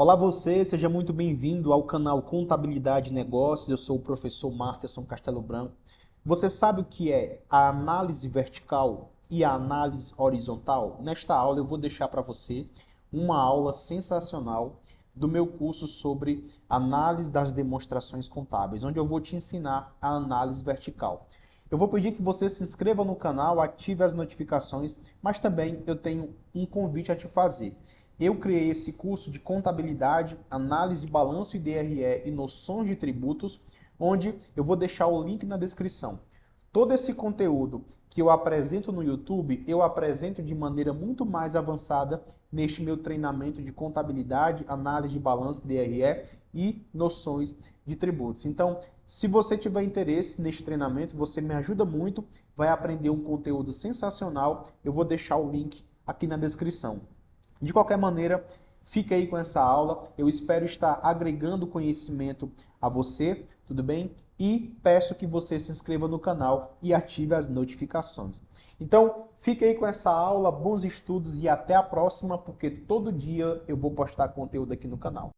Olá você, seja muito bem-vindo ao canal Contabilidade e Negócios. Eu sou o professor Marterson Castelo Branco. Você sabe o que é a análise vertical e a análise horizontal? Nesta aula eu vou deixar para você uma aula sensacional do meu curso sobre análise das demonstrações contábeis, onde eu vou te ensinar a análise vertical. Eu vou pedir que você se inscreva no canal, ative as notificações, mas também eu tenho um convite a te fazer. Eu criei esse curso de contabilidade, análise de balanço e DRE e noções de tributos, onde eu vou deixar o link na descrição. Todo esse conteúdo que eu apresento no YouTube, eu apresento de maneira muito mais avançada neste meu treinamento de contabilidade, análise de balanço, DRE e noções de tributos. Então, se você tiver interesse neste treinamento, você me ajuda muito, vai aprender um conteúdo sensacional. Eu vou deixar o link aqui na descrição. De qualquer maneira, fique aí com essa aula. Eu espero estar agregando conhecimento a você, tudo bem? E peço que você se inscreva no canal e ative as notificações. Então, fique aí com essa aula, bons estudos e até a próxima, porque todo dia eu vou postar conteúdo aqui no canal.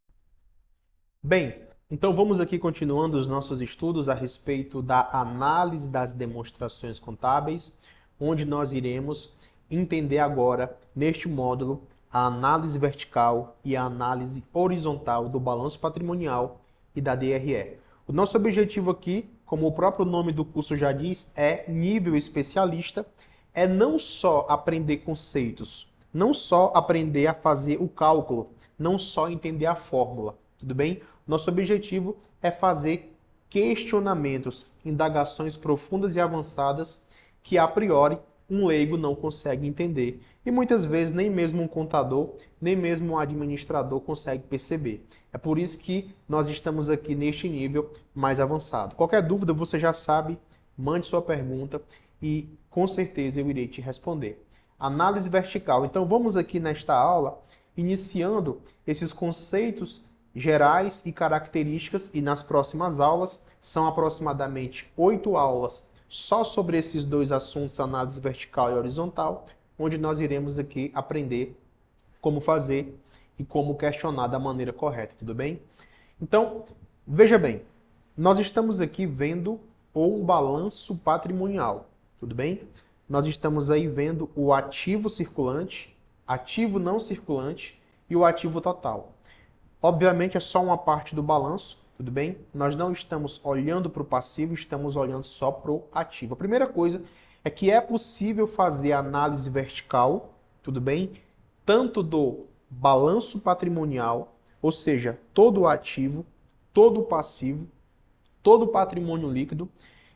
Bem, então vamos aqui continuando os nossos estudos a respeito da análise das demonstrações contábeis, onde nós iremos entender agora, neste módulo, a análise vertical e a análise horizontal do balanço patrimonial e da DRE. O nosso objetivo aqui, como o próprio nome do curso já diz, é nível especialista, é não só aprender conceitos, não só aprender a fazer o cálculo, não só entender a fórmula, tudo bem? Nosso objetivo é fazer questionamentos, indagações profundas e avançadas que, a priori, um leigo não consegue entender. E muitas vezes nem mesmo um contador, nem mesmo um administrador consegue perceber. É por isso que nós estamos aqui neste nível mais avançado. Qualquer dúvida, você já sabe, mande sua pergunta e com certeza eu irei te responder. Análise vertical. Então vamos aqui nesta aula, iniciando esses conceitos gerais e características, e nas próximas aulas, são aproximadamente 8 aulas só sobre esses dois assuntos, análise vertical e horizontal, onde nós iremos aqui aprender como fazer e como questionar da maneira correta, tudo bem? Então, veja bem, nós estamos aqui vendo um balanço patrimonial, tudo bem? Nós estamos aí vendo o ativo circulante, ativo não circulante e o ativo total. Obviamente é só uma parte do balanço, tudo bem? Nós não estamos olhando para o passivo, estamos olhando só para o ativo. A primeira coisa é que é possível fazer análise vertical, tudo bem? Tanto do balanço patrimonial, ou seja, todo o ativo, todo o passivo, todo o patrimônio líquido,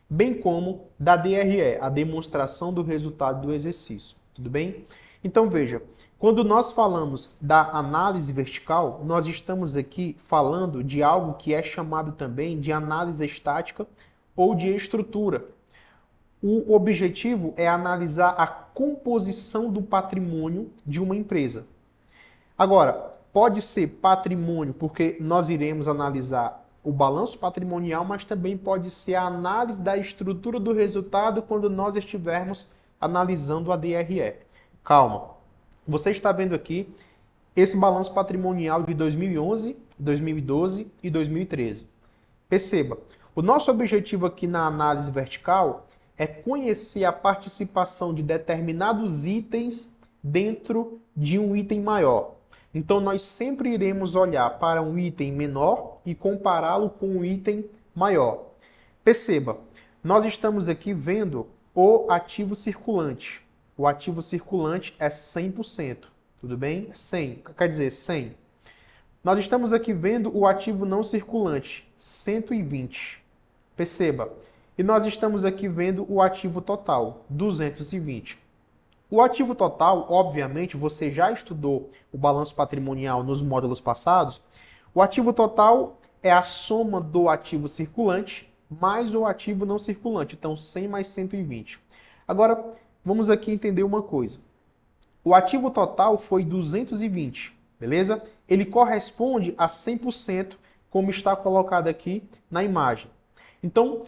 bem como da DRE, a demonstração do resultado do exercício, tudo bem? Então veja, quando nós falamos da análise vertical, nós estamos aqui falando de algo que é chamado também de análise estática ou de estrutura. O objetivo é analisar a composição do patrimônio de uma empresa. Agora, pode ser patrimônio, porque nós iremos analisar o balanço patrimonial, mas também pode ser a análise da estrutura do resultado quando nós estivermos analisando a DRE. Calma. Você está vendo aqui esse balanço patrimonial de 2011, 2012 e 2013. Perceba, o nosso objetivo aqui na análise vertical é conhecer a participação de determinados itens dentro de um item maior. Então, nós sempre iremos olhar para um item menor e compará-lo com um item maior. Perceba, nós estamos aqui vendo o ativo circulante. O ativo circulante é 100%, tudo bem? 100, quer dizer 100. Nós estamos aqui vendo o ativo não circulante, 120. Perceba, e nós estamos aqui vendo o ativo total, 220. O ativo total, obviamente, você já estudou o balanço patrimonial nos módulos passados. O ativo total é a soma do ativo circulante mais o ativo não circulante. Então, 100 mais 120. Agora, vamos aqui entender uma coisa. O ativo total foi 220, beleza? Ele corresponde a 100%, como está colocado aqui na imagem. Então,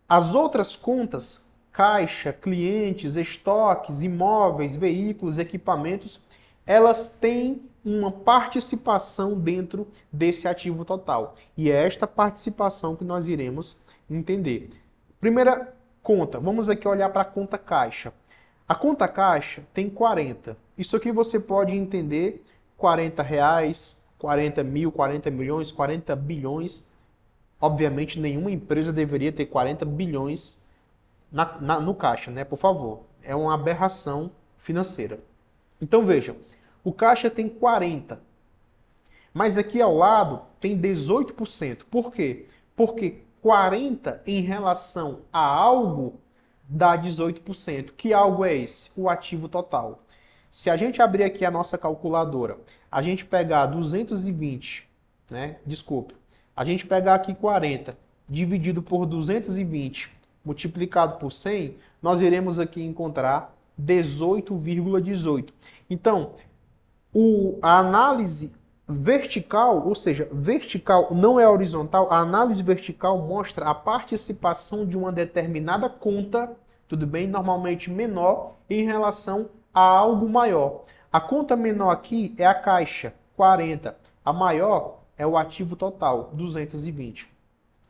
as outras contas, caixa, clientes, estoques, imóveis, veículos, equipamentos, elas têm uma participação dentro desse ativo total. E é esta participação que nós iremos entender. Primeira conta, vamos aqui olhar para a conta caixa. A conta caixa tem 40. Isso aqui você pode entender 40 reais, 40 mil, 40 milhões, 40 bilhões. Obviamente, nenhuma empresa deveria ter 40 bilhões no caixa, né? Por favor. É uma aberração financeira. Então, vejam, o caixa tem 40, mas aqui ao lado tem 18%. Por quê? Porque 40 em relação a algo dá 18%. Que algo é esse? O ativo total. Se a gente abrir aqui a nossa calculadora, a gente pegar 220, né? Desculpe. A gente pegar aqui 40 dividido por 220 multiplicado por 100, nós iremos aqui encontrar 18,18. Então, a análise vertical, ou seja, vertical não é horizontal, a análise vertical mostra a participação de uma determinada conta, tudo bem? Normalmente menor, em relação a algo maior. A conta menor aqui é a caixa, 40. A maior é o ativo total, 220.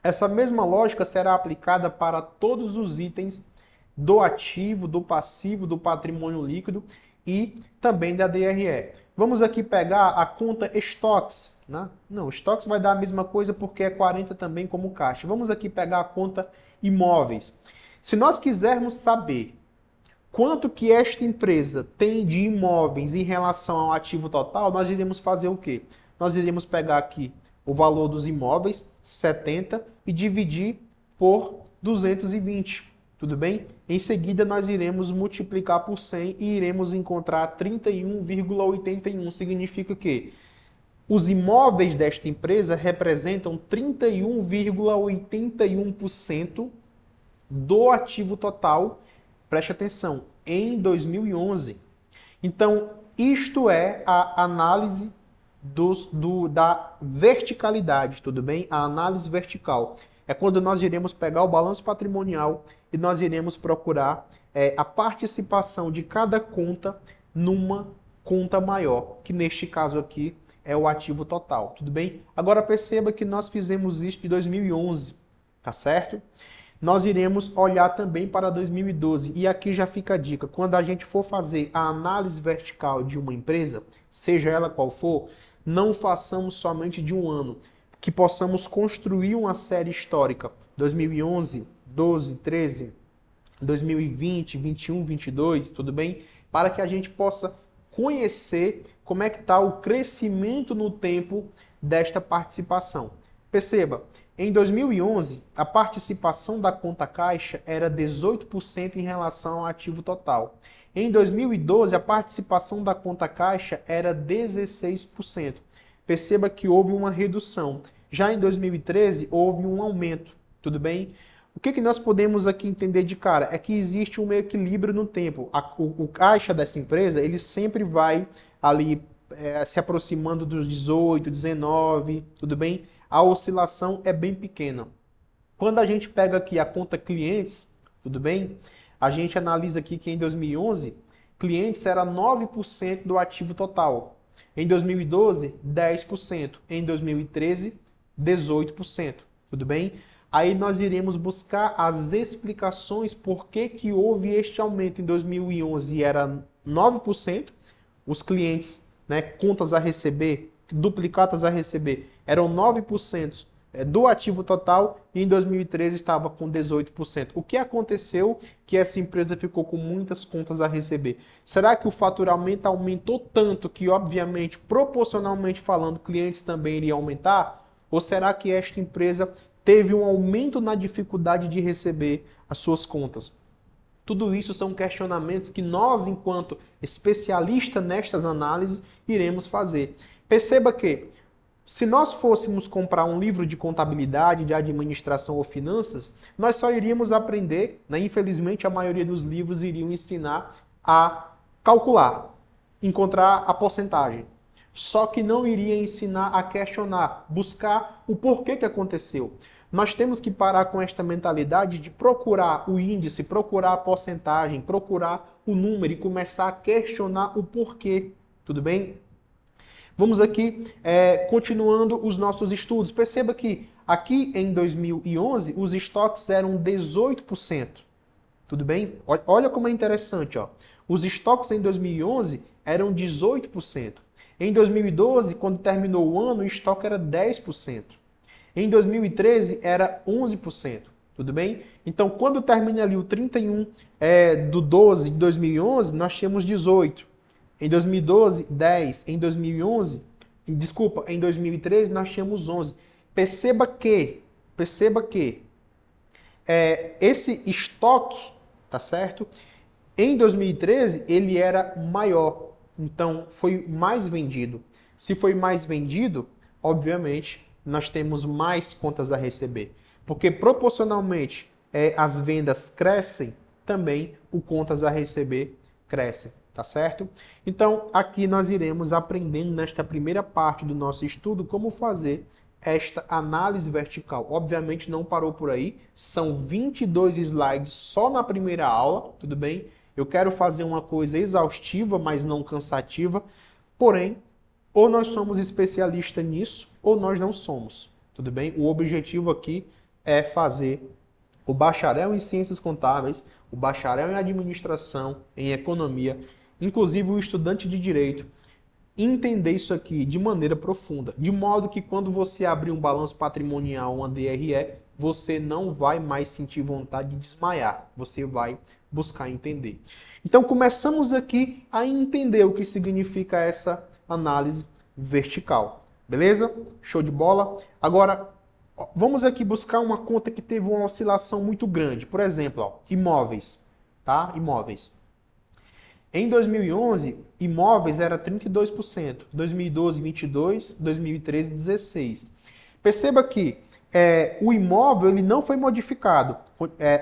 Essa mesma lógica será aplicada para todos os itens do ativo, do passivo, do patrimônio líquido e também da DRE. Vamos aqui pegar a conta estoques, né? Não, estoques vai dar a mesma coisa porque é 40 também como caixa. Vamos aqui pegar a conta imóveis. Se nós quisermos saber quanto que esta empresa tem de imóveis em relação ao ativo total, nós iremos fazer o quê? Nós iremos pegar aqui o valor dos imóveis, 70, e dividir por 220. Tudo bem? Em seguida, nós iremos multiplicar por 100 e iremos encontrar 31,81. Significa que os imóveis desta empresa representam 31,81% do ativo total, preste atenção, em 2011. Então, isto é a análise da verticalidade, tudo bem? A análise vertical é quando nós iremos pegar o balanço patrimonial e nós iremos procurar a participação de cada conta numa conta maior, que neste caso aqui é o ativo total, tudo bem? Agora perceba que nós fizemos isso em 2011, tá certo? Nós iremos olhar também para 2012 e aqui já fica a dica, quando a gente for fazer a análise vertical de uma empresa, seja ela qual for, não façamos somente de um ano, que possamos construir uma série histórica, 2011, 12, 13, 2020, 21, 22, tudo bem? Para que a gente possa conhecer como é que está o crescimento no tempo desta participação. Perceba, em 2011, a participação da conta caixa era 18% em relação ao ativo total. Em 2012, a participação da conta caixa era 16%. Perceba que houve uma redução. Já em 2013, houve um aumento. Tudo bem? O que nós podemos aqui entender de cara? É que existe um equilíbrio no tempo. O caixa dessa empresa, ele sempre vai ali se aproximando dos 18, 19, tudo bem? A oscilação é bem pequena. Quando a gente pega aqui a conta clientes, tudo bem? A gente analisa aqui que em 2011, clientes era 9% do ativo total. Em 2012, 10%. Em 2013, 18%. Tudo bem? Aí nós iremos buscar as explicações por que houve este aumento. Em 2011 era 9%. Os clientes, né, contas a receber, duplicatas a receber, eram 9% do ativo total e em 2013 estava com 18%. O que aconteceu que essa empresa ficou com muitas contas a receber? Será que o faturamento aumentou tanto que, obviamente, proporcionalmente falando, clientes também iriam aumentar? Ou será que esta empresa teve um aumento na dificuldade de receber as suas contas? Tudo isso são questionamentos que nós, enquanto especialistas nestas análises, iremos fazer. Perceba que, se nós fôssemos comprar um livro de contabilidade, de administração ou finanças, nós só iríamos aprender, né? Infelizmente a maioria dos livros iriam ensinar a calcular, encontrar a porcentagem. Só que não iria ensinar a questionar, buscar o porquê que aconteceu. Nós temos que parar com esta mentalidade de procurar o índice, procurar a porcentagem, procurar o número e começar a questionar o porquê, tudo bem? Vamos aqui, continuando os nossos estudos. Perceba que aqui em 2011 os estoques eram 18%. Tudo bem? Olha como é interessante, ó. Os estoques em 2011 eram 18%. Em 2012, quando terminou o ano, o estoque era 10%. Em 2013 era 11%. Tudo bem? Então, quando termina ali o 31 do 12 de 2011, nós tínhamos 18. Em 2012, 10. Em 2011, desculpa, em 2013 nós tínhamos 11. Perceba que esse estoque, tá certo? Em 2013 ele era maior, então foi mais vendido. Se foi mais vendido, obviamente nós temos mais contas a receber, porque proporcionalmente as vendas crescem, também o contas a receber cresce, tá certo? Então aqui nós iremos aprendendo nesta primeira parte do nosso estudo como fazer esta análise vertical. Obviamente não parou por aí, são 22 slides só na primeira aula, tudo bem? Eu quero fazer uma coisa exaustiva, mas não cansativa, porém, ou nós somos especialistas nisso, ou nós não somos, tudo bem? O objetivo aqui é fazer o bacharel em ciências contábeis, o bacharel em administração, em economia, inclusive o estudante de direito, entender isso aqui de maneira profunda, de modo que quando você abrir um balanço patrimonial, uma DRE, você não vai mais sentir vontade de desmaiar, você vai buscar entender. Então começamos aqui a entender o que significa essa análise vertical, beleza? Show de bola? Agora, vamos aqui buscar uma conta que teve uma oscilação muito grande, por exemplo, ó, imóveis, tá? Imóveis. Em 2011, imóveis era 32%, 2012, 22%, 2013, 16%. Perceba que o imóvel ele não foi modificado.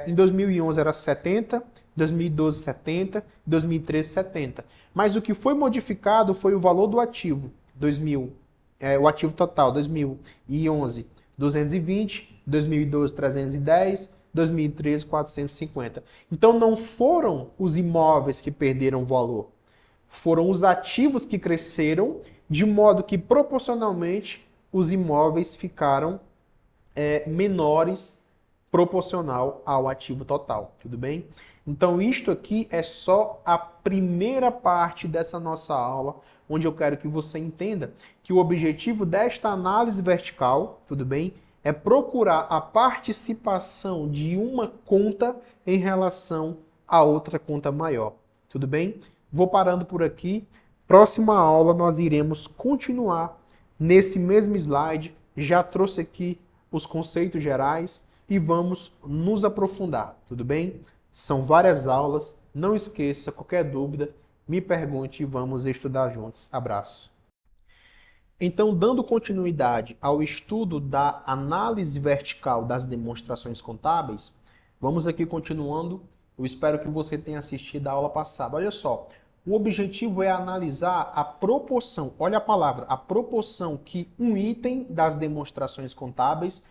Em 2011 era 70%, 2012 70%, 2013 70%. Mas o que foi modificado foi o valor do ativo. O ativo total, 2011, 220, 2012, 310, 2013, 450. Então não foram os imóveis que perderam valor, foram os ativos que cresceram, de modo que proporcionalmente os imóveis ficaram menores proporcional ao ativo total, tudo bem? Então isto aqui é só a primeira parte dessa nossa aula, onde eu quero que você entenda que o objetivo desta análise vertical, tudo bem? É procurar a participação de uma conta em relação a outra conta maior. Tudo bem? Vou parando por aqui. Próxima aula nós iremos continuar nesse mesmo slide. Já trouxe aqui os conceitos gerais e vamos nos aprofundar. Tudo bem? São várias aulas. Não esqueça, qualquer dúvida, me pergunte e vamos estudar juntos. Abraço. Então, dando continuidade ao estudo da análise vertical das demonstrações contábeis, vamos aqui continuando. Eu espero que você tenha assistido a aula passada. Olha só, o objetivo é analisar a proporção, olha a palavra, a proporção que um item das demonstrações contábeis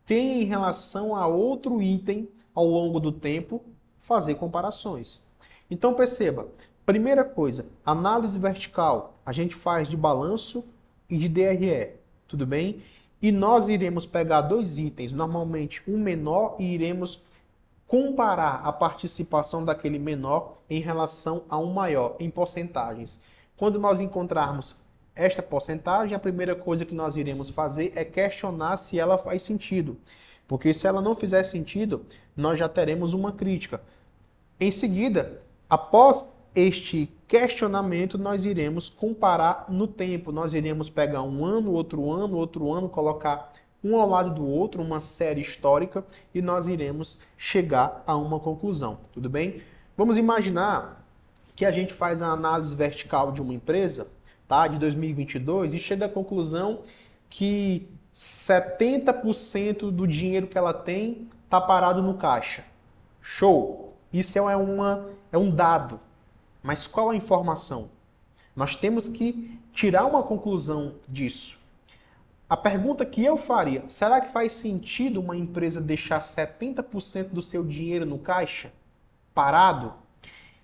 tem em relação a outro item ao longo do tempo, fazer comparações. Então, perceba, primeira coisa, análise vertical, a gente faz de balanço e de DRE, tudo bem? E nós iremos pegar dois itens, normalmente um menor, e iremos comparar a participação daquele menor em relação a um maior, em porcentagens. Quando nós encontrarmos esta porcentagem, a primeira coisa que nós iremos fazer é questionar se ela faz sentido. Porque se ela não fizer sentido, nós já teremos uma crítica. Em seguida, após este questionamento, nós iremos comparar no tempo. Nós iremos pegar um ano, outro ano, colocar um ao lado do outro, uma série histórica, e nós iremos chegar a uma conclusão. Tudo bem? Vamos imaginar que a gente faz a análise vertical de uma empresa, tá, de 2022, e chega à conclusão que 70% do dinheiro que ela tem está parado no caixa. Show! Isso é um dado. Mas qual a informação? Nós temos que tirar uma conclusão disso. A pergunta que eu faria, será que faz sentido uma empresa deixar 70% do seu dinheiro no caixa, parado?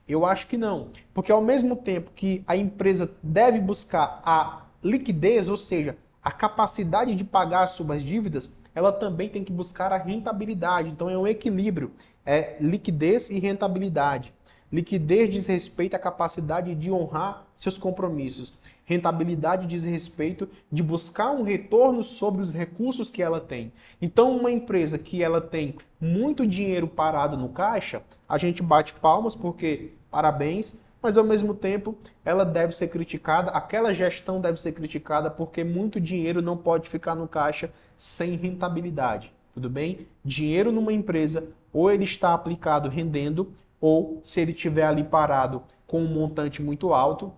Eu acho que não. Porque ao mesmo tempo que a empresa deve buscar a liquidez, ou seja, a capacidade de pagar as suas dívidas, ela também tem que buscar a rentabilidade. Então é um equilíbrio, é liquidez e rentabilidade. Liquidez diz respeito à capacidade de honrar seus compromissos. Rentabilidade diz respeito de buscar um retorno sobre os recursos que ela tem. Então, uma empresa que ela tem muito dinheiro parado no caixa, a gente bate palmas porque parabéns, mas ao mesmo tempo ela deve ser criticada, aquela gestão deve ser criticada porque muito dinheiro não pode ficar no caixa sem rentabilidade. Tudo bem? Dinheiro numa empresa, ou ele está aplicado rendendo, ou se ele estiver ali parado com um montante muito alto,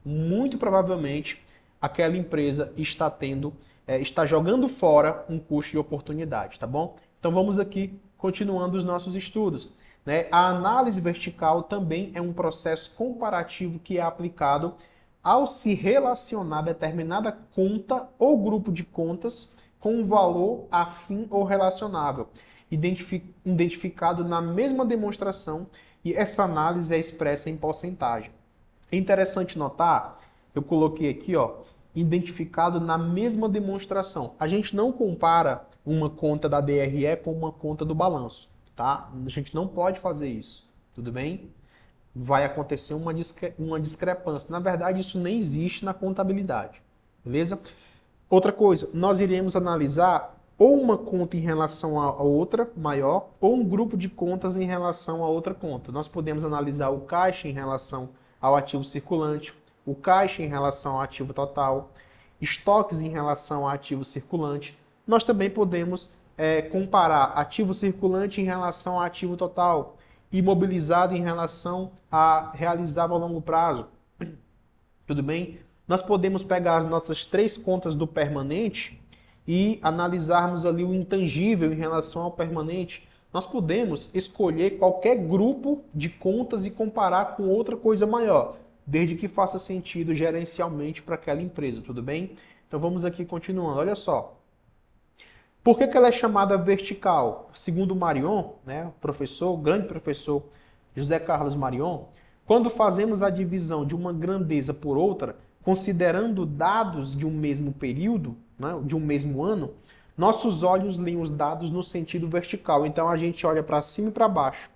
muito provavelmente aquela empresa está jogando fora um custo de oportunidade, tá bom? Então vamos aqui continuando os nossos estudos. Né? A análise vertical também é um processo comparativo que é aplicado ao se relacionar determinada conta ou grupo de contas com um valor afim ou relacionável, identificado na mesma demonstração, e essa análise é expressa em porcentagem. É interessante notar, eu coloquei aqui, ó, identificado na mesma demonstração. A gente não compara uma conta da DRE com uma conta do balanço, tá? A gente não pode fazer isso, tudo bem? Vai acontecer uma discrepância. Na verdade, isso nem existe na contabilidade, beleza? Outra coisa, nós iremos analisar ou uma conta em relação a outra maior, ou um grupo de contas em relação a outra conta. Nós podemos analisar o caixa em relação ao ativo circulante, o caixa em relação ao ativo total, estoques em relação ao ativo circulante. Nós também podemos comparar ativo circulante em relação ao ativo total, imobilizado em relação a realizável a longo prazo. Tudo bem? Nós podemos pegar as nossas 3 contas do permanente e analisarmos ali o intangível em relação ao permanente. Nós podemos escolher qualquer grupo de contas e comparar com outra coisa maior, desde que faça sentido gerencialmente para aquela empresa, tudo bem? Então vamos aqui continuando, olha só. Por que ela é chamada vertical? Segundo o Marion, né, o grande professor José Carlos Marion, quando fazemos a divisão de uma grandeza por outra, considerando dados de um mesmo período, né, de um mesmo ano, nossos olhos leem os dados no sentido vertical. Então a gente olha para cima e para baixo.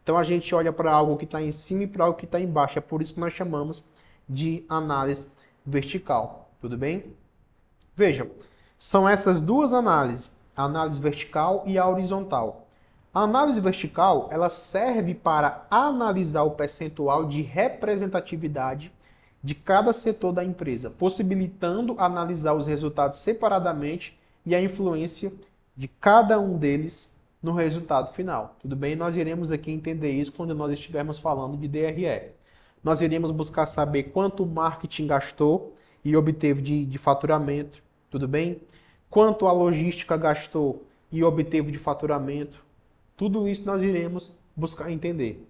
Então a gente olha para algo que está em cima e para algo que está embaixo. É por isso que nós chamamos de análise vertical. Tudo bem? Veja, são essas duas análises, a análise vertical e a horizontal. A análise vertical, ela serve para analisar o percentual de representatividade de cada setor da empresa, possibilitando analisar os resultados separadamente e a influência de cada um deles no resultado final. Tudo bem? Nós iremos aqui entender isso quando nós estivermos falando de DRE. Nós iremos buscar saber quanto o marketing gastou e obteve de faturamento. Tudo bem? Quanto a logística gastou e obteve de faturamento. Tudo isso nós iremos buscar entender.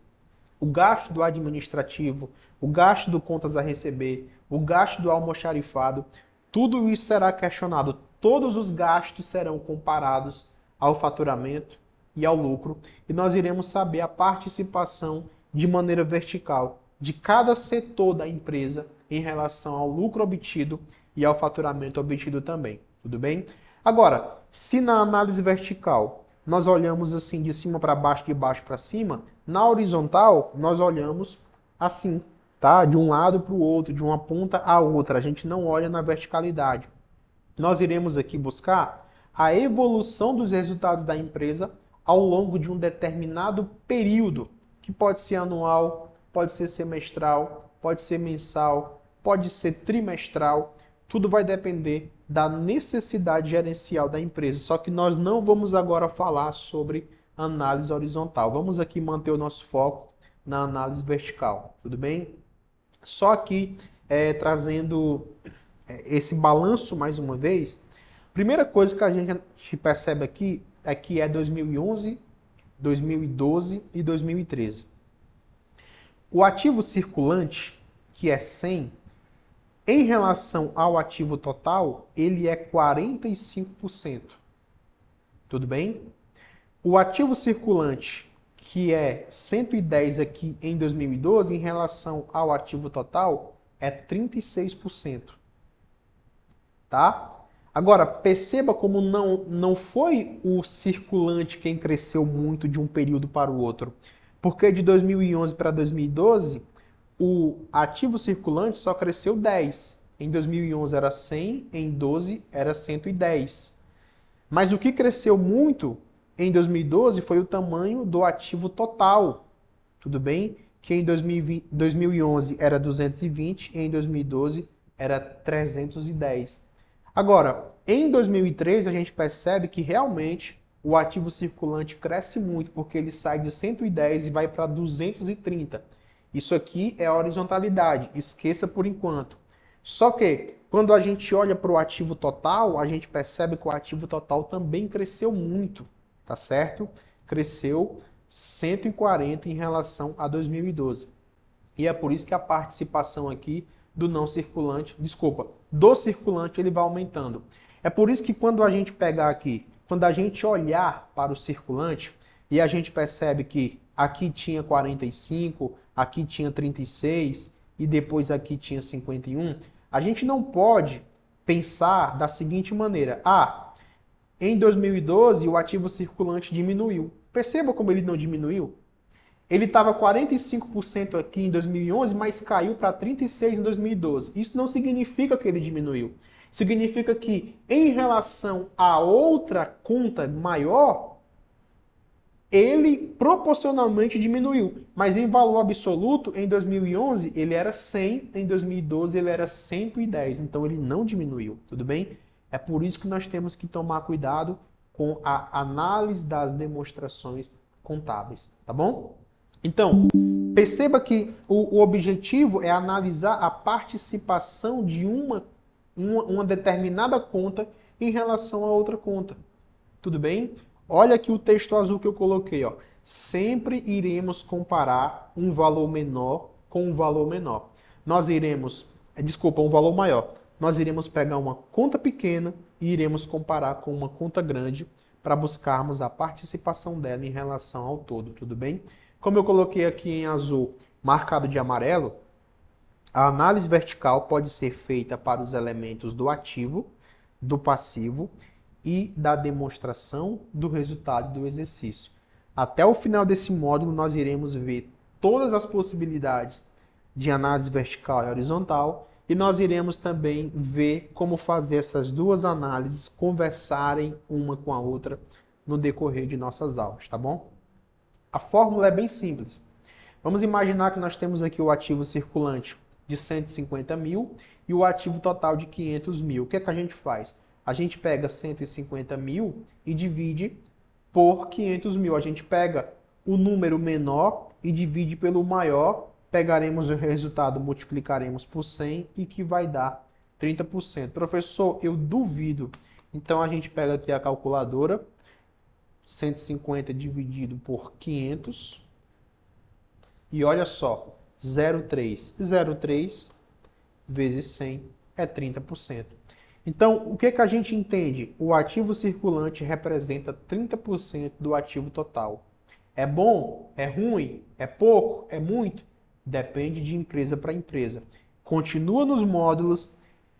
O gasto do administrativo, o gasto do contas a receber, o gasto do almoxarifado, tudo isso será questionado. Todos os gastos serão comparados ao faturamento e ao lucro, e nós iremos saber a participação de maneira vertical de cada setor da empresa em relação ao lucro obtido e ao faturamento obtido também. Tudo bem? Agora, se na análise vertical nós olhamos assim de cima para baixo, de baixo para cima, na horizontal nós olhamos assim, tá? De um lado para o outro, de uma ponta a outra. A gente não olha na verticalidade. Nós iremos aqui buscar a evolução dos resultados da empresa ao longo de um determinado período, que pode ser anual, pode ser semestral, pode ser mensal, pode ser trimestral. Tudo vai depender da necessidade gerencial da empresa. Só que nós não vamos agora falar sobre análise horizontal. Vamos aqui manter o nosso foco na análise vertical, tudo bem? Só que trazendo esse balanço mais uma vez, primeira coisa que a gente percebe aqui é que é 2011, 2012 e 2013. O ativo circulante, que é 100, em relação ao ativo total, ele é 45%. Tudo bem? O ativo circulante, que é 110 aqui em 2012, em relação ao ativo total, é 36%. tá? Agora, perceba como não foi o circulante quem cresceu muito de um período para o outro. Porque de 2011 para 2012, o ativo circulante só cresceu 10. Em 2011 era 100, em 12 era 110. Mas o que cresceu muito em 2012 foi o tamanho do ativo total. Tudo bem? Que em 2011 era 220 e em 2012 era 310. Agora, em 2003 a gente percebe que realmente o ativo circulante cresce muito, porque ele sai de 110 e vai para 230. Isso aqui é a horizontalidade, esqueça por enquanto. Só que, quando a gente olha para o ativo total, a gente percebe que o ativo total também cresceu muito, tá certo? Cresceu 140 em relação a 2012. E é por isso que a participação aqui do não circulante, desculpa, do circulante ele vai aumentando. É por isso que quando a gente pegar aqui, quando a gente olhar para o circulante e a gente percebe que aqui tinha 45, aqui tinha 36 e depois aqui tinha 51, a gente não pode pensar da seguinte maneira: ah, em 2012 o ativo circulante diminuiu. Perceba como ele não diminuiu? Ele estava 45% aqui em 2011, mas caiu para 36% em 2012. Isso não significa que ele diminuiu. Significa que, em relação a outra conta maior, ele proporcionalmente diminuiu. Mas em valor absoluto, em 2011, ele era 100, em 2012 ele era 110. Então ele não diminuiu, tudo bem? É por isso que nós temos que tomar cuidado com a análise das demonstrações contábeis, tá bom? Então, perceba que o objetivo é analisar a participação de uma determinada conta em relação a outra conta. Tudo bem? Olha aqui o texto azul que eu coloquei, ó. Sempre iremos comparar um valor menor com um valor menor. Nós iremos, um valor maior. Nós iremos pegar uma conta pequena e iremos comparar com uma conta grande para buscarmos a participação dela em relação ao todo, tudo bem? Como eu coloquei aqui em azul, marcado de amarelo, a análise vertical pode ser feita para os elementos do ativo, do passivo e da demonstração do resultado do exercício. Até o final desse módulo, nós iremos ver todas as possibilidades de análise vertical e horizontal e nós iremos também ver como fazer essas duas análises conversarem uma com a outra no decorrer de nossas aulas, tá bom? A fórmula é bem simples. Vamos imaginar que nós temos aqui o ativo circulante de 150 mil e o ativo total de 500 mil. O que é que a gente faz? A gente pega 150 mil e divide por 500 mil. A gente pega o número menor e divide pelo maior, pegaremos o resultado, multiplicaremos por 100 e que vai dar 30%. Professor, eu duvido. Então a gente pega aqui a calculadora, 150 dividido por 500 e olha só, 0,3. 0,3 vezes 100 é 30%. Então, o que que a gente entende? O ativo circulante representa 30% do ativo total. É bom? É ruim? É pouco? É muito? Depende de empresa para empresa. Continua nos módulos,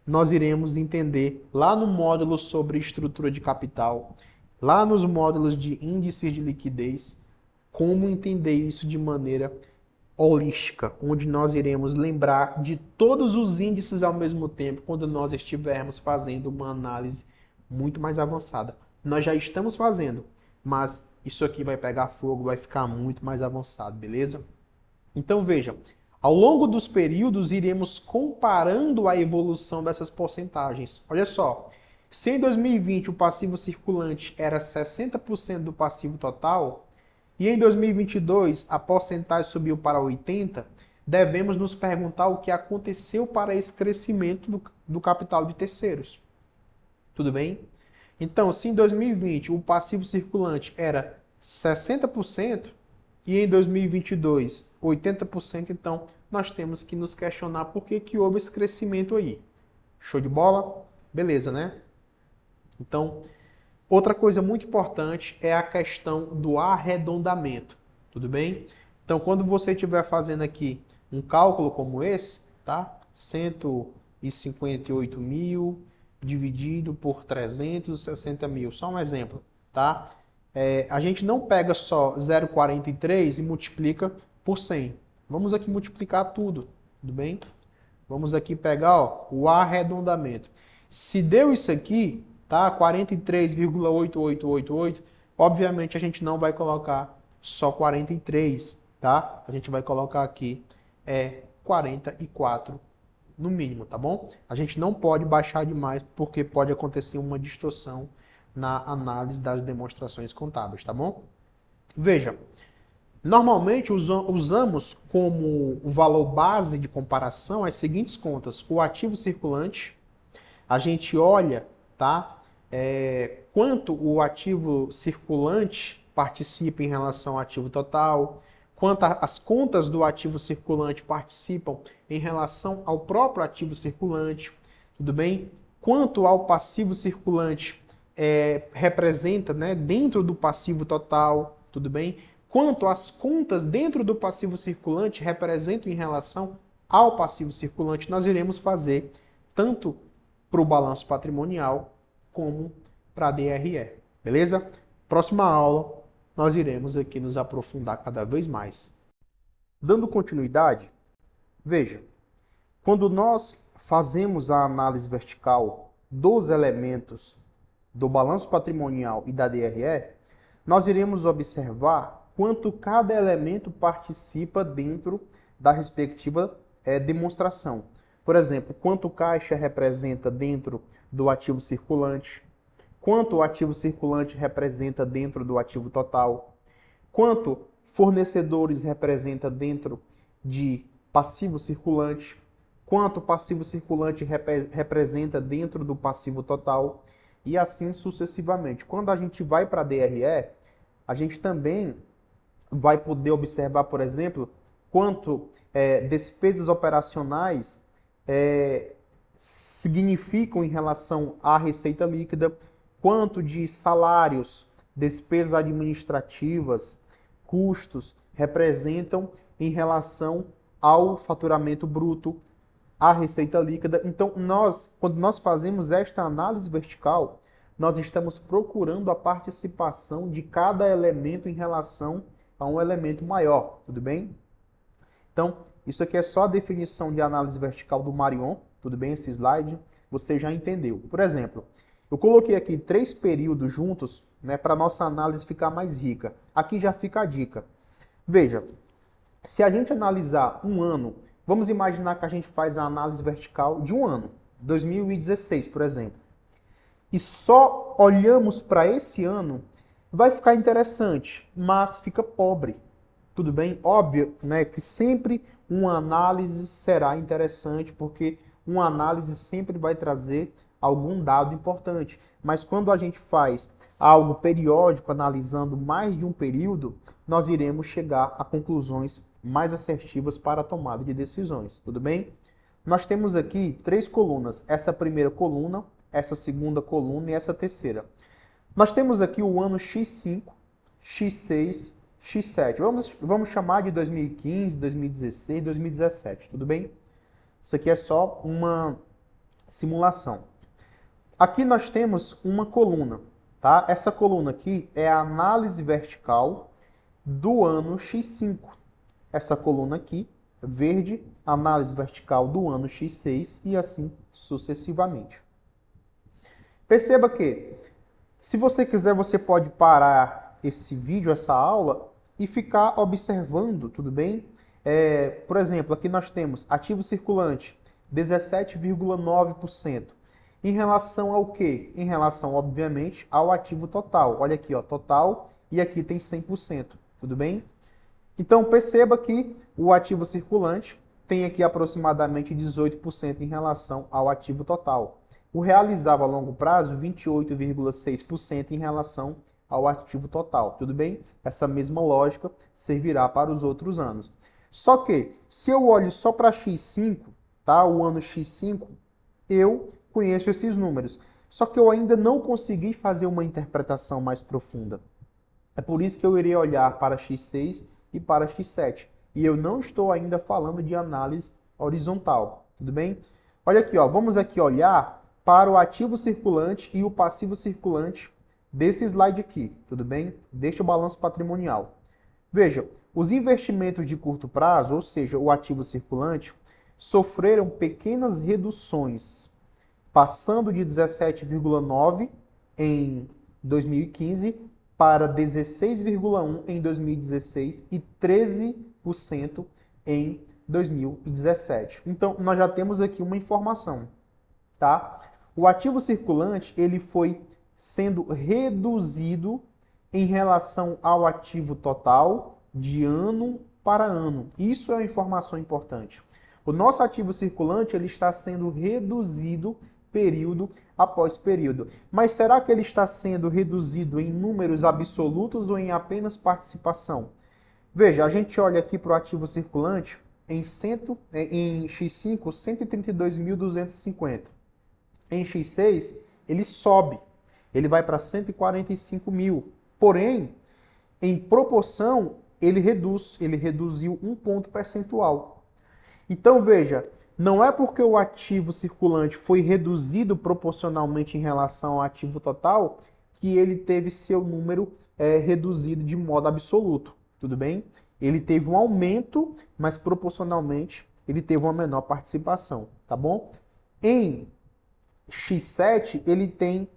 nós iremos entender lá no módulo sobre estrutura de capital, lá nos módulos de índices de liquidez, como entender isso de maneira holística, onde nós iremos lembrar de todos os índices ao mesmo tempo quando nós estivermos fazendo uma análise muito mais avançada. Nós já estamos fazendo, mas isso aqui vai pegar fogo, vai ficar muito mais avançado, beleza? Então veja, ao longo dos períodos iremos comparando a evolução dessas porcentagens. Olha só, se em 2020 o passivo circulante era 60% do passivo total, e em 2022 a porcentagem subiu para 80%, devemos nos perguntar o que aconteceu para esse crescimento do capital de terceiros. Tudo bem? Então, se em 2020 o passivo circulante era 60% e em 2022 80%, então nós temos que nos questionar por que houve esse crescimento aí. Show de bola? Beleza, né? Então, outra coisa muito importante é a questão do arredondamento, tudo bem? Então, quando você estiver fazendo aqui um cálculo como esse, tá? 158 mil dividido por 360 mil. Só um exemplo, tá? A gente não pega só 0,43 e multiplica por 100. Vamos aqui multiplicar tudo, tudo bem? Vamos aqui pegar, ó, o arredondamento. Se deu isso aqui, tá? 43,8888, obviamente a gente não vai colocar só 43, tá? A gente vai colocar aqui 44 no mínimo, tá bom? A gente não pode baixar demais porque pode acontecer uma distorção na análise das demonstrações contábeis, tá bom? Veja, normalmente usamos como o valor base de comparação as seguintes contas: o ativo circulante, a gente olha, tá? Quanto o ativo circulante participa em relação ao ativo total, quanto as contas do ativo circulante participam em relação ao próprio ativo circulante, tudo bem? Quanto ao passivo circulante representa, né, dentro do passivo total, tudo bem? Quanto as contas dentro do passivo circulante representam em relação ao passivo circulante, nós iremos fazer tanto para o balanço patrimonial como para a DRE, beleza? Próxima aula, nós iremos aqui nos aprofundar cada vez mais. Dando continuidade, veja, quando nós fazemos a análise vertical dos elementos do balanço patrimonial e da DRE, nós iremos observar quanto cada elemento participa dentro da respectiva demonstração. Por exemplo, quanto caixa representa dentro do ativo circulante, quanto o ativo circulante representa dentro do ativo total, quanto fornecedores representa dentro de passivo circulante, quanto passivo circulante representa dentro do passivo total, e assim sucessivamente. Quando a gente vai para a DRE, a gente também vai poder observar, por exemplo, quanto despesas operacionais significam em relação à receita líquida, quanto de salários, despesas administrativas, custos representam em relação ao faturamento bruto, à receita líquida. Então, quando nós fazemos esta análise vertical, nós estamos procurando a participação de cada elemento em relação a um elemento maior, tudo bem? Então, isso aqui é só a definição de análise vertical do Marion, tudo bem? Esse slide você já entendeu. Por exemplo, eu coloquei aqui 3 períodos juntos, né, para a nossa análise ficar mais rica. Aqui já fica a dica. Veja, se a gente analisar um ano, vamos imaginar que a gente faz a análise vertical de um ano, 2016, por exemplo, e só olhamos para esse ano, vai ficar interessante, mas fica pobre. Tudo bem? Óbvio, né, que sempre uma análise será interessante, porque uma análise sempre vai trazer algum dado importante. Mas quando a gente faz algo periódico, analisando mais de um período, nós iremos chegar a conclusões mais assertivas para a tomada de decisões. Tudo bem? Nós temos aqui 3 colunas. Essa primeira coluna, essa segunda coluna e essa terceira. Nós temos aqui o ano X5, X6, X7. Vamos chamar de 2015, 2016, 2017, tudo bem? Isso aqui é só uma simulação. Aqui nós temos uma coluna, tá? Essa coluna aqui é a análise vertical do ano X5. Essa coluna aqui, verde, análise vertical do ano X6 e assim sucessivamente. Perceba que, se você quiser, você pode parar esse vídeo, essa aula, e ficar observando, tudo bem? Por exemplo, aqui nós temos ativo circulante, 17,9%. Em relação ao quê? Em relação, obviamente, ao ativo total. Olha aqui, ó, total, e aqui tem 100%, tudo bem? Então, perceba que o ativo circulante tem aqui aproximadamente 18% em relação ao ativo total. O realizável a longo prazo, 28,6% em relação ao ativo total, tudo bem? Essa mesma lógica servirá para os outros anos. Só que, se eu olho só para X5, tá? O ano X5, eu conheço esses números. Só que eu ainda não consegui fazer uma interpretação mais profunda. É por isso que eu irei olhar para X6 e para X7. E eu não estou ainda falando de análise horizontal, tudo bem? Olha aqui, ó, vamos aqui olhar para o ativo circulante e o passivo circulante desse slide aqui, tudo bem? Deste balanço patrimonial. Veja, os investimentos de curto prazo, ou seja, o ativo circulante, sofreram pequenas reduções, passando de 17,9 em 2015 para 16,1 em 2016 e 13% em 2017. Então, nós já temos aqui uma informação, tá? O ativo circulante, ele foi sendo reduzido em relação ao ativo total de ano para ano. Isso é uma informação importante. O nosso ativo circulante, ele está sendo reduzido período após período. Mas será que ele está sendo reduzido em números absolutos ou em apenas participação? Veja, a gente olha aqui para o ativo circulante em X5, 132.250. Em X6, ele sobe. Ele vai para 145 mil. Porém, em proporção, ele reduziu um ponto percentual. Então, veja, não é porque o ativo circulante foi reduzido proporcionalmente em relação ao ativo total que ele teve seu número reduzido de modo absoluto, tudo bem? Ele teve um aumento, mas proporcionalmente ele teve uma menor participação, tá bom? Em X7, ele tem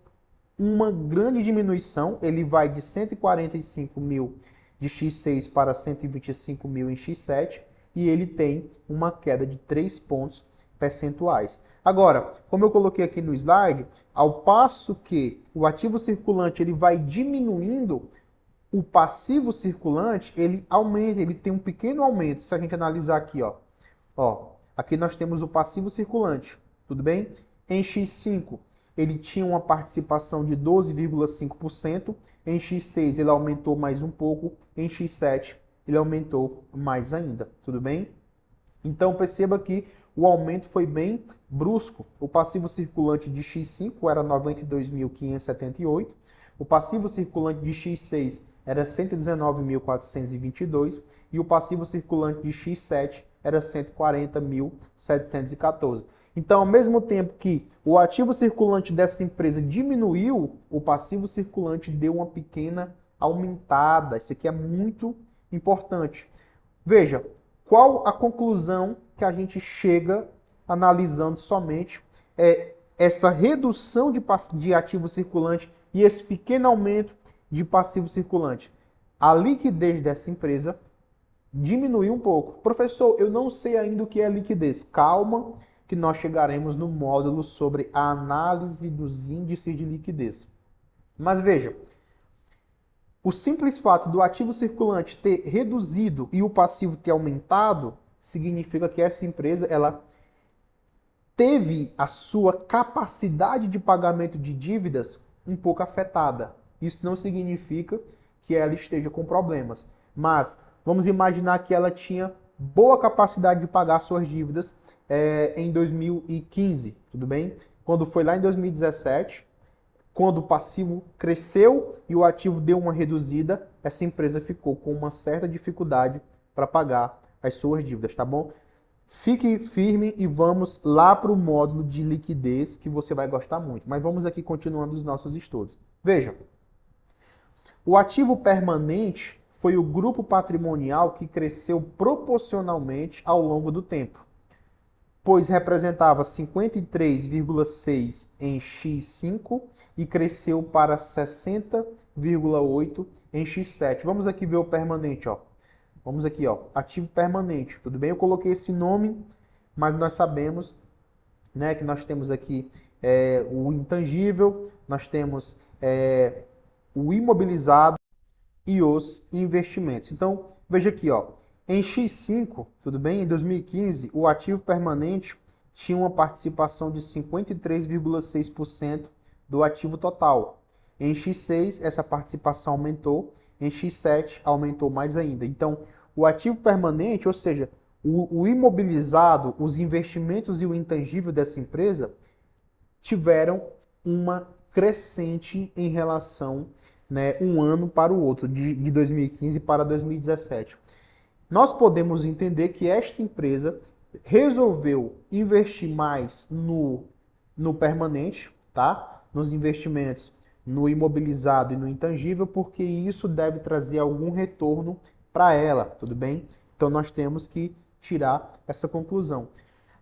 uma grande diminuição, ele vai de 145 mil de X6 para 125 mil em X7, e ele tem uma queda de 3 pontos percentuais. Agora, como eu coloquei aqui no slide, ao passo que o ativo circulante ele vai diminuindo, o passivo circulante ele aumenta, ele tem um pequeno aumento. Se a gente analisar aqui, aqui nós temos o passivo circulante, tudo bem? Em X5, ele tinha uma participação de 12,5%, em X6 ele aumentou mais um pouco, em X7 ele aumentou mais ainda, tudo bem? Então perceba que o aumento foi bem brusco. O passivo circulante de X5 era 92.578, o passivo circulante de X6 era 119.422 e o passivo circulante de X7 era 140.714. Então, ao mesmo tempo que o ativo circulante dessa empresa diminuiu, o passivo circulante deu uma pequena aumentada. Isso aqui é muito importante. Veja, qual a conclusão que a gente chega analisando somente essa redução de ativo circulante e esse pequeno aumento de passivo circulante? A liquidez dessa empresa diminuiu um pouco. Professor, eu não sei ainda o que é liquidez. Calma, que nós chegaremos no módulo sobre a análise dos índices de liquidez. Mas veja, o simples fato do ativo circulante ter reduzido e o passivo ter aumentado significa que essa empresa ela teve a sua capacidade de pagamento de dívidas um pouco afetada. Isso não significa que ela esteja com problemas, mas vamos imaginar que ela tinha boa capacidade de pagar suas dívidas em 2015, tudo bem? Quando foi lá em 2017, quando o passivo cresceu e o ativo deu uma reduzida, essa empresa ficou com uma certa dificuldade para pagar as suas dívidas, tá bom? Fique firme e vamos lá para o módulo de liquidez que você vai gostar muito. Mas vamos aqui continuando os nossos estudos. Veja, o ativo permanente foi o grupo patrimonial que cresceu proporcionalmente ao longo do tempo, pois representava 53,6 em X5 e cresceu para 60,8 em X7. Vamos aqui ver o permanente, ó. Vamos aqui, ó, ativo permanente, tudo bem? Eu coloquei esse nome, mas nós sabemos, né, que nós temos aqui o intangível, nós temos o imobilizado e os investimentos. Então, veja aqui, ó, em X5, tudo bem? Em 2015, o ativo permanente tinha uma participação de 53,6% do ativo total. Em X6, essa participação aumentou. Em X7, aumentou mais ainda. Então, o ativo permanente, ou seja, o imobilizado, os investimentos e o intangível dessa empresa tiveram uma crescente em relação, né, um ano para o outro, de 2015 para 2017. Nós podemos entender que esta empresa resolveu investir mais no no permanente, tá? Nos investimentos no imobilizado e no intangível, porque isso deve trazer algum retorno para ela, tudo bem? Então nós temos que tirar essa conclusão.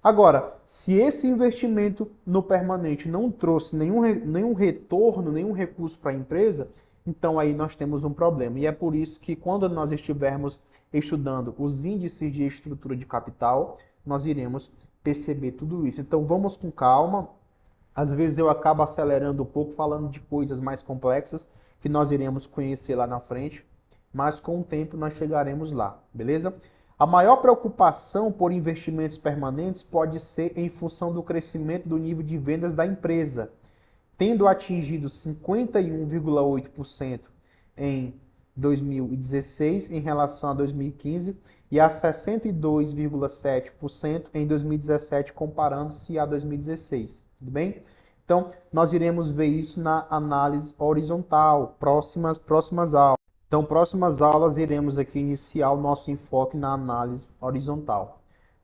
Agora, se esse investimento no permanente não trouxe nenhum retorno, nenhum recurso para a empresa, então aí nós temos um problema. E é por isso que quando nós estivermos estudando os índices de estrutura de capital, nós iremos perceber tudo isso. Então vamos com calma. Às vezes eu acabo acelerando um pouco, falando de coisas mais complexas que nós iremos conhecer lá na frente, mas com o tempo nós chegaremos lá, beleza? A maior preocupação por investimentos permanentes pode ser em função do crescimento do nível de vendas da empresa, tendo atingido 51,8% em 2016 em relação a 2015 e a 62,7% em 2017 comparando-se a 2016, tudo bem? Então, nós iremos ver isso na análise horizontal, próximas aulas. Então, próximas aulas iremos aqui iniciar o nosso enfoque na análise horizontal.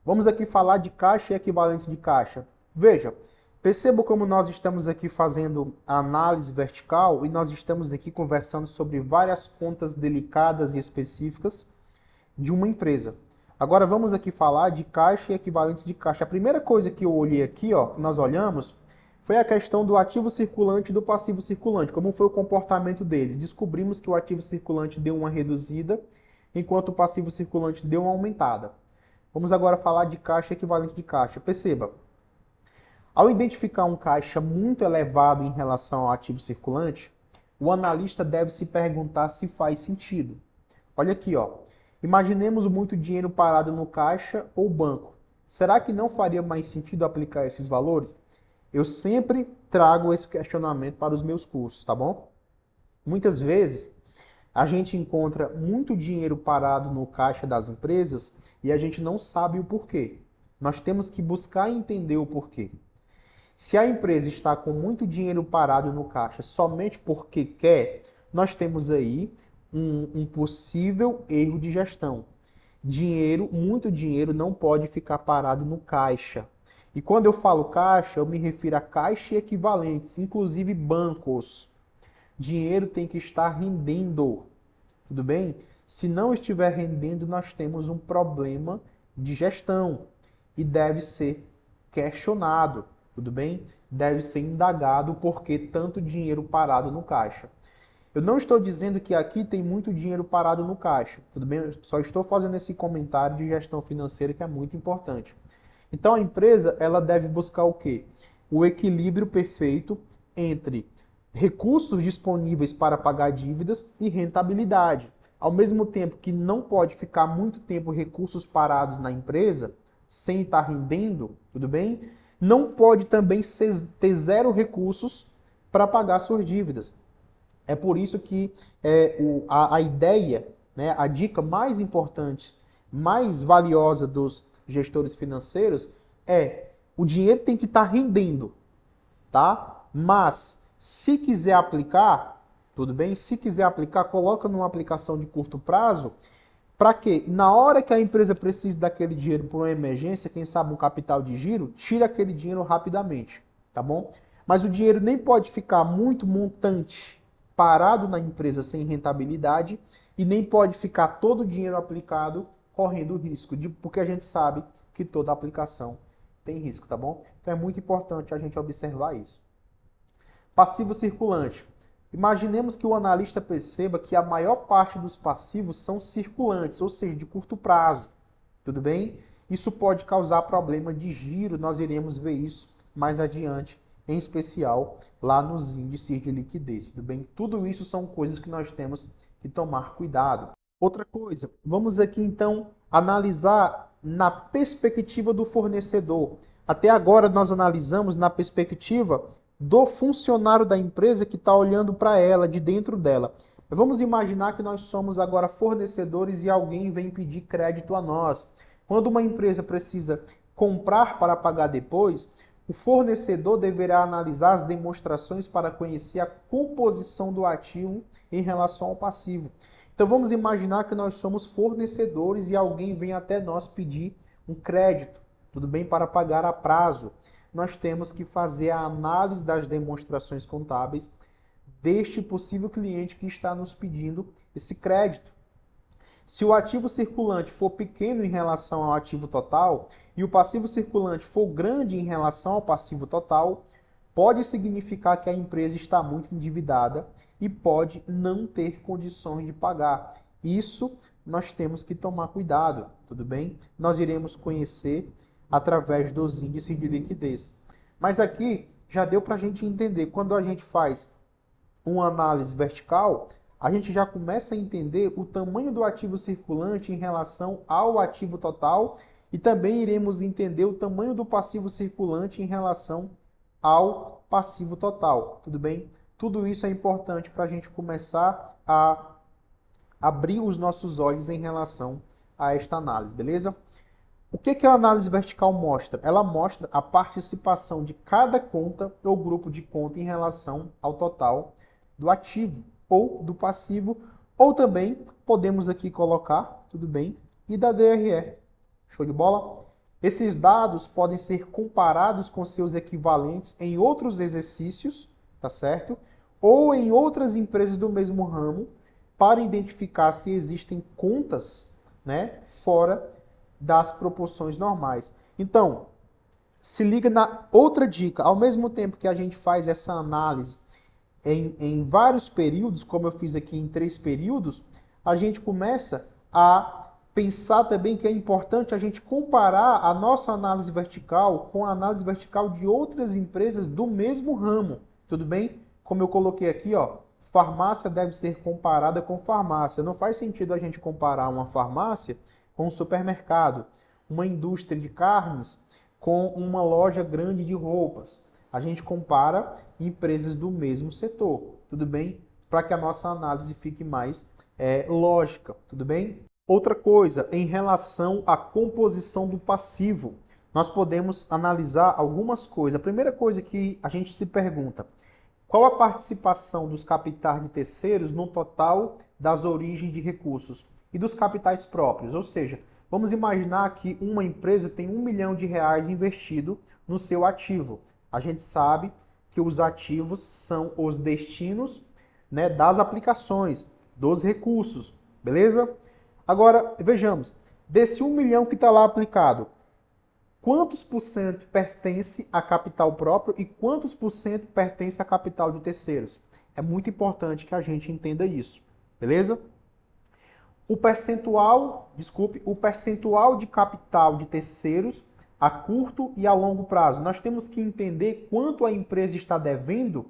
Vamos aqui falar de caixa e equivalentes de caixa. Veja, perceba como nós estamos aqui fazendo a análise vertical e nós estamos aqui conversando sobre várias contas delicadas e específicas de uma empresa. Agora vamos aqui falar de caixa e equivalentes de caixa. A primeira coisa que eu olhei aqui, ó, que nós olhamos, foi a questão do ativo circulante e do passivo circulante. Como foi o comportamento deles? Descobrimos que o ativo circulante deu uma reduzida, enquanto o passivo circulante deu uma aumentada. Vamos agora falar de caixa e equivalente de caixa. Perceba, ao identificar um caixa muito elevado em relação ao ativo circulante, o analista deve se perguntar se faz sentido. Olha aqui, ó. Imaginemos muito dinheiro parado no caixa ou banco. Será que não faria mais sentido aplicar esses valores? Eu sempre trago esse questionamento para os meus cursos, tá bom? Muitas vezes a gente encontra muito dinheiro parado no caixa das empresas e a gente não sabe o porquê. Nós temos que buscar entender o porquê. Se a empresa está com muito dinheiro parado no caixa somente porque quer, nós temos aí um possível erro de gestão. Muito dinheiro não pode ficar parado no caixa. E quando eu falo caixa, eu me refiro a caixa e equivalentes, inclusive bancos. Dinheiro tem que estar rendendo, tudo bem? Se não estiver rendendo, nós temos um problema de gestão e deve ser questionado, tudo bem? Deve ser indagado por que tanto dinheiro parado no caixa. Eu não estou dizendo que aqui tem muito dinheiro parado no caixa, tudo bem? Eu só estou fazendo esse comentário de gestão financeira que é muito importante. Então a empresa ela deve buscar o quê? O equilíbrio perfeito entre recursos disponíveis para pagar dívidas e rentabilidade. Ao mesmo tempo que não pode ficar muito tempo recursos parados na empresa, sem estar rendendo, tudo bem? Não pode também ter zero recursos para pagar suas dívidas. É por isso que a ideia, né, a dica mais importante, mais valiosa dos gestores financeiros o dinheiro tem que estar rendendo, tá? Mas se quiser aplicar, tudo bem? Se quiser aplicar, coloca numa aplicação de curto prazo, para que na hora que a empresa precisa daquele dinheiro por uma emergência, quem sabe um capital de giro, tira aquele dinheiro rapidamente, tá bom? Mas o dinheiro nem pode ficar muito montante parado na empresa sem rentabilidade e nem pode ficar todo o dinheiro aplicado correndo risco, porque a gente sabe que toda aplicação tem risco, tá bom? Então é muito importante a gente observar isso. Passivo circulante. Imaginemos que o analista perceba que a maior parte dos passivos são circulantes, ou seja, de curto prazo, tudo bem? Isso pode causar problema de giro, nós iremos ver isso mais adiante, em especial lá nos índices de liquidez, tudo bem? Tudo isso são coisas que nós temos que tomar cuidado. Outra coisa, vamos aqui então analisar na perspectiva do fornecedor. Até agora nós analisamos na perspectiva do funcionário da empresa que está olhando para ela, de dentro dela. Vamos imaginar que nós somos agora fornecedores e alguém vem pedir crédito a nós. Quando uma empresa precisa comprar para pagar depois, o fornecedor deverá analisar as demonstrações para conhecer a composição do ativo em relação ao passivo. Então vamos imaginar que nós somos fornecedores e alguém vem até nós pedir um crédito, tudo bem, para pagar a prazo. nós temos que fazer a análise das demonstrações contábeis deste possível cliente que está nos pedindo esse crédito. Se o ativo circulante for pequeno em relação ao ativo total e o passivo circulante for grande em relação ao passivo total, pode significar que a empresa está muito endividada e pode não ter condições de pagar. Isso nós temos que tomar cuidado, tudo bem? Nós iremos conhecer através dos índices de liquidez. Mas aqui já deu para a gente entender, quando a gente faz uma análise vertical, a gente já começa a entender o tamanho do ativo circulante em relação ao ativo total e também iremos entender o tamanho do passivo circulante em relação ao passivo total, tudo bem? Tudo isso é importante para a gente começar a abrir os nossos olhos em relação a esta análise, beleza? O que a análise vertical mostra? Ela mostra a participação de cada conta ou grupo de conta em relação ao total do ativo ou do passivo, ou também podemos aqui colocar, tudo bem, e da DRE. Show de bola? Esses dados podem ser comparados com seus equivalentes em outros exercícios, tá certo? Ou em outras empresas do mesmo ramo, para identificar se existem contas, né, fora das proporções normais. Então, se liga na outra dica. Ao mesmo tempo que a gente faz essa análise em vários períodos, como eu fiz aqui em 3 períodos, a gente começa a pensar também que é importante a gente comparar a nossa análise vertical com a análise vertical de outras empresas do mesmo ramo, tudo bem? Como eu coloquei aqui, ó, farmácia deve ser comparada com farmácia. Não faz sentido a gente comparar uma farmácia com um supermercado, uma indústria de carnes com uma loja grande de roupas. A gente compara empresas do mesmo setor, tudo bem? Para que a nossa análise fique mais lógica, tudo bem? Outra coisa, em relação à composição do passivo, nós podemos analisar algumas coisas. A primeira coisa que a gente se pergunta, qual a participação dos capitais de terceiros no total das origens de recursos e dos capitais próprios? Ou seja, vamos imaginar que uma empresa tem R$1 milhão investido no seu ativo. A gente sabe que os ativos são os destinos, né, das aplicações, dos recursos, beleza? Agora, vejamos, desse 1 milhão que está lá aplicado, quantos por cento pertence a capital próprio e quantos por cento pertence a capital de terceiros? É muito importante que a gente entenda isso, beleza? O percentual de capital de terceiros a curto e a longo prazo. Nós temos que entender quanto a empresa está devendo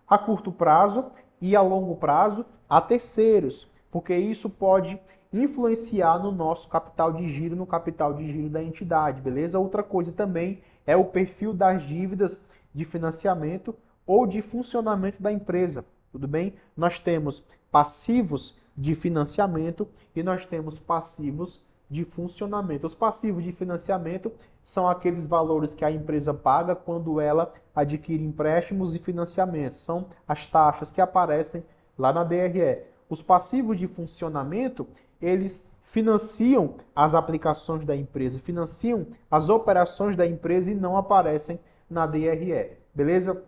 a curto prazo e a longo prazo a terceiros, porque isso pode influenciar no nosso capital de giro, no capital de giro da entidade, beleza? Outra coisa também é o perfil das dívidas de financiamento ou de funcionamento da empresa, tudo bem? Nós temos passivos de financiamento e nós temos passivos de funcionamento. Os passivos de financiamento são aqueles valores que a empresa paga quando ela adquire empréstimos e financiamentos. São as taxas que aparecem lá na DRE. Os passivos de funcionamento, eles financiam as aplicações da empresa, financiam as operações da empresa e não aparecem na DRE. Beleza?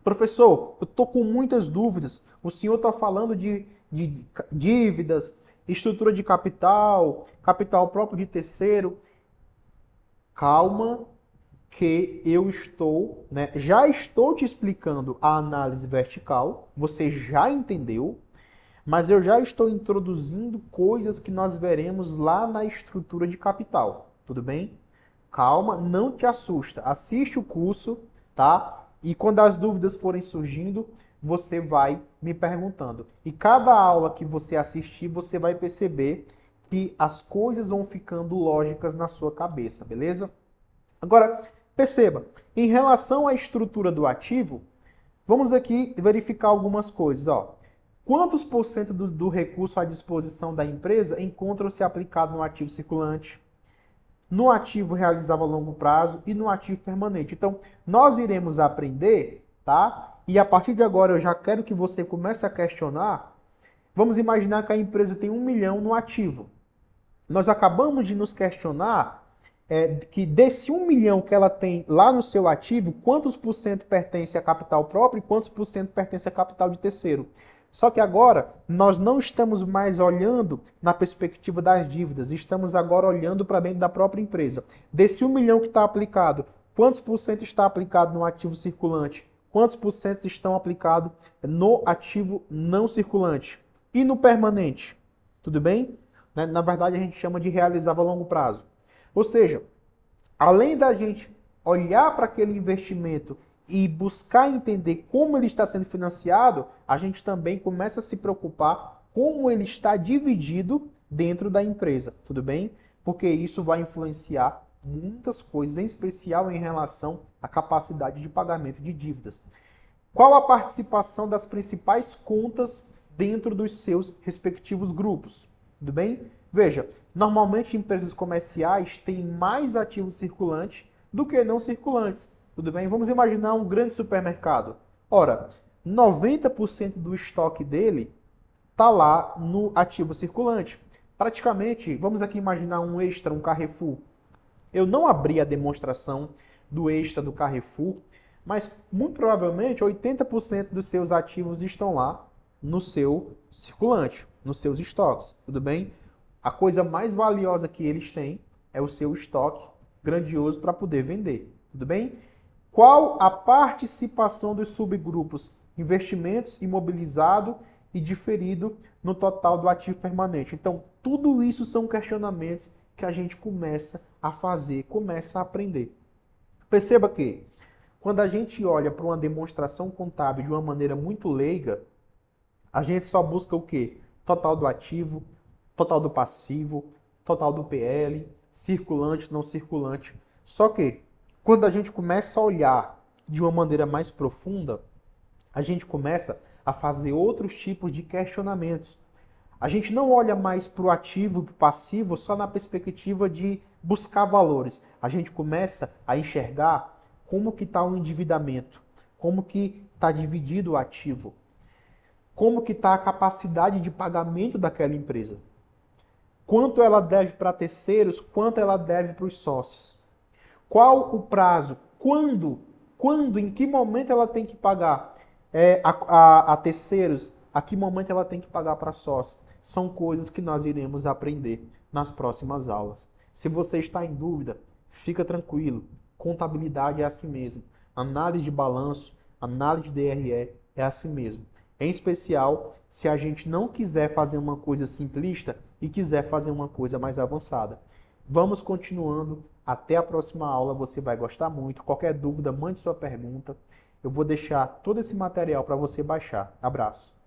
Professor, eu estou com muitas dúvidas. O senhor está falando de dívidas, estrutura de capital, capital próprio de terceiro. Calma que eu estou, né, já estou te explicando a análise vertical, você já entendeu, mas eu já estou introduzindo coisas que nós veremos lá na estrutura de capital, tudo bem? Calma, não te assusta, assiste o curso, tá? E quando as dúvidas forem surgindo, você vai me perguntando. E cada aula que você assistir, você vai perceber que as coisas vão ficando lógicas na sua cabeça, beleza? Agora, perceba, em relação à estrutura do ativo, vamos aqui verificar algumas coisas, ó. Quantos por cento do recurso à disposição da empresa encontram-se aplicado no ativo circulante, no ativo realizável a longo prazo e no ativo permanente? Então, nós iremos aprender, tá? E a partir de agora eu já quero que você comece a questionar. Vamos imaginar que a empresa tem 1 milhão no ativo. Nós acabamos de nos questionar que desse 1 milhão que ela tem lá no seu ativo, quantos por cento pertence a capital próprio e quantos por cento pertence a capital de terceiro. Só que agora nós não estamos mais olhando na perspectiva das dívidas, estamos agora olhando para dentro da própria empresa. Desse 1 milhão que está aplicado, quantos por cento está aplicado no ativo circulante? Quantos por cento estão aplicados no ativo não circulante? E no permanente? Tudo bem? Na verdade, a gente chama de realizável a longo prazo. Ou seja, além da gente olhar para aquele investimento e buscar entender como ele está sendo financiado, a gente também começa a se preocupar como ele está dividido dentro da empresa, tudo bem? Porque isso vai influenciar muitas coisas, em especial em relação à capacidade de pagamento de dívidas. Qual a participação das principais contas dentro dos seus respectivos grupos? Tudo bem? Veja, normalmente empresas comerciais têm mais ativos circulantes do que não circulantes. Tudo bem? Vamos imaginar um grande supermercado. Ora, 90% do estoque dele está lá no ativo circulante. Praticamente, vamos aqui imaginar um Extra, um Carrefour. Eu não abri a demonstração do Extra do Carrefour, mas muito provavelmente 80% dos seus ativos estão lá no seu circulante, nos seus estoques, tudo bem? A coisa mais valiosa que eles têm é o seu estoque grandioso para poder vender, tudo bem? Qual a participação dos subgrupos investimentos, imobilizado e diferido no total do ativo permanente? Então, tudo isso são questionamentos que a gente começa a fazer, começa a aprender. Perceba que quando a gente olha para uma demonstração contábil de uma maneira muito leiga, a gente só busca o quê? Total do ativo, total do passivo, total do PL, circulante, não circulante. Só que, quando a gente começa a olhar de uma maneira mais profunda, a gente começa a fazer outros tipos de questionamentos. A gente não olha mais para o ativo e para o passivo só na perspectiva de buscar valores. A gente começa a enxergar como que está o endividamento, como que está dividido o ativo, como que está a capacidade de pagamento daquela empresa, quanto ela deve para terceiros, quanto ela deve para os sócios, qual o prazo, quando, em que momento ela tem que pagar a terceiros, a que momento ela tem que pagar para sócios. São coisas que nós iremos aprender nas próximas aulas. Se você está em dúvida, fica tranquilo. Contabilidade é assim mesmo. Análise de balanço, análise de DRE é assim mesmo. Em especial, se a gente não quiser fazer uma coisa simplista e quiser fazer uma coisa mais avançada. Vamos continuando. Até a próxima aula, você vai gostar muito. Qualquer dúvida, mande sua pergunta. Eu vou deixar todo esse material para você baixar. Abraço.